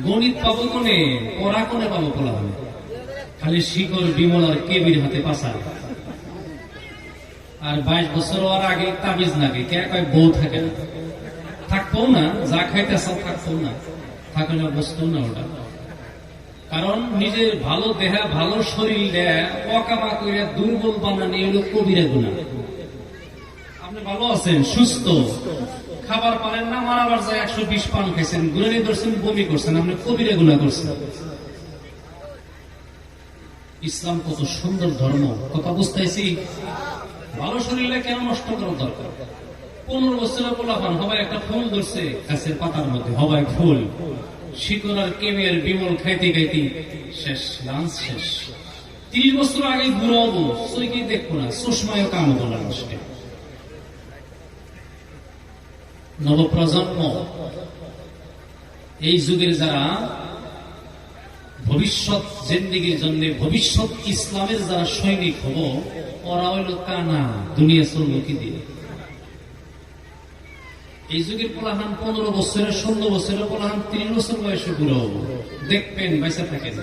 গণিত পাবো কোনে, পড়া কোনে পাবো পোলা, খালি শিকড় বিমল আর কেবির হাতে পাশা। আর 22 বছর হওয়ার আগে তাবিজ নাগে, কে কয় বউ থাকে না, থাকবো না, যা খাইতে সব থাকবো না, থাকে না বস্তু না ওটা। কারণ নিজের ভালো দেহা ভালো শরীর দেয়া অকামা করিয়া দুর্বল বানানি হলো কবিরা গুণা। আপনি ভালো আছেন, সুস্থ, খাবার পারেন না, মারাবার যায় 120 পান খাইছেন, গুণানি ধরছেন, বমি করছেন, আপনি কবিরা গুণা করছেন। ইসলাম কত সুন্দর ধর্ম, কথা বুঝতেছি। ভালো শরীরে কেন নষ্ট করার দরকার? 15 বছরের পোলাপান হবাই একটা ফুল ধরছে গাছের পাতার মধ্যে, হবাই ফুল, শিকড় আর কেমের বিমল খাইতে খাইতে শেষ, লাঞ্চ শেষ। 30 বছর আগে বুড়ো হবো, সইকে দেখবো না, চশমায়ও কাম হবো না। নবপ্রজন্ম, এই যুগের যারা ভবিষ্যৎ জিন্দেগির জন্য, ভবিষ্যৎ ইসলামের যারা সৈনিক হব, ওরা হইল কানা, দুনিয়া চলবো কি দিয়ে। এই যুগের পোলাহান 15 বছরের, 16 বছরের পোলাহান 30 বছর বয়সে বুড়ো হবো, দেখবেন বাইসা থাকেন।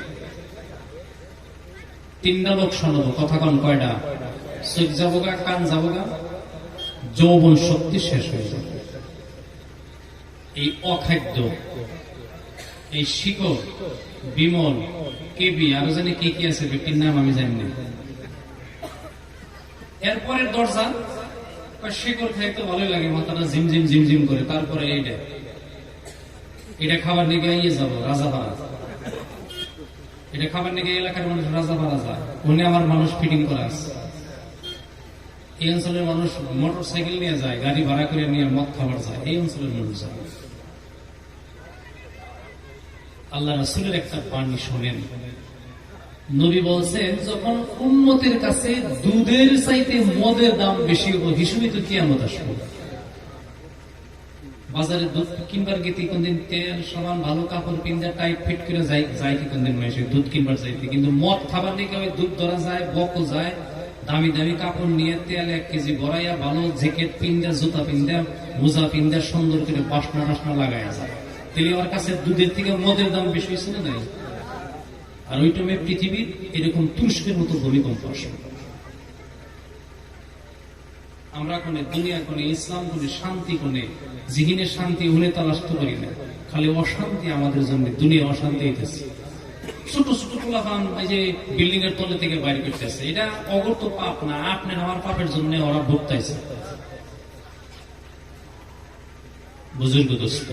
3টা লোক শোনব, কথা কন কয়টা? চোখ যাবো গা, কান যাবো গা, যৌবন শক্তি শেষ হয়ে যাবে। এই অখাদ্য, এই শিকড় বিমল কেবি আরো জানি কি কি আছে, ব্যক্তির নাম আমি জানি না। এরপরের দরজা শিকড় খাইতে ভালোই লাগে, মাথাটা ঝিমঝিম ঝিমঝিম করে। তারপরে এটা খাবার নিয়ে ইয়ে যাবো রাজাপাড়া, এটা খাবার নিয়ে এলাকার মানুষ রাজাপাড়া যায়, ওখানে আমার মানুষ ফিটিং করা আছে। এই অঞ্চলের মানুষ মোটর সাইকেল নিয়ে যায়, গাড়ি ভাড়া করে নিয়ে মদ খাবার যায়, এই অঞ্চলের মানুষ যায়। আল্লাহ রাসূলের একটা বাণী শোনেন, নবী বলছেন, যখন উম্মতের কাছে দুধের চাইতে মদের দাম বেশি হবে, হিসেবে তো কিয়ামত আসবে। বাজারে দুধ কিনবার গেতে কোনদিন তেল সাবান ভালো কাপড় পিন্দা টাইট ফিট করে যাই কি কোনদিন মাসে দুধ কিনবার যাইতে, কিন্তু মদ খাবার নিয়ে কেউ দুধ ধরা যায়, বকো যায়, দামি দামি কাপড় নিয়ে তেল 1 কেজি ভরাইয়া ভালো জ্যাকেট পিন্দা, জুতা পিন্দা, মোজা পিন্দা, সুন্দর করে বাসনা টাসনা লাগাইয়া যায়। তেলে ওর কাছে দুধের থেকে মদের দাম বেশি হয়েছে না? নাই। আর ওই টাইমে পৃথিবীর এরকম তুরস্কের মতো ভূমিকম্প আসে। আমরা কোনে দুনিয়া কোনে, ইসলাম কোনে, শান্তি কোনে, জিহিনের শান্তি হলে তালাশ তো করি না, খালি অশান্তি আমাদের জন্য, দুনিয়া অশান্তি হইতেছে। ছোট ছোট পোলাপান এই যে বিল্ডিং এর তলে থেকে বাইরে করতেছে, এটা অগর্ত পাপ না, আপনার আমার পাপের জন্য ওরা ভুগতেছে। বুজুর্গ দোস্ত,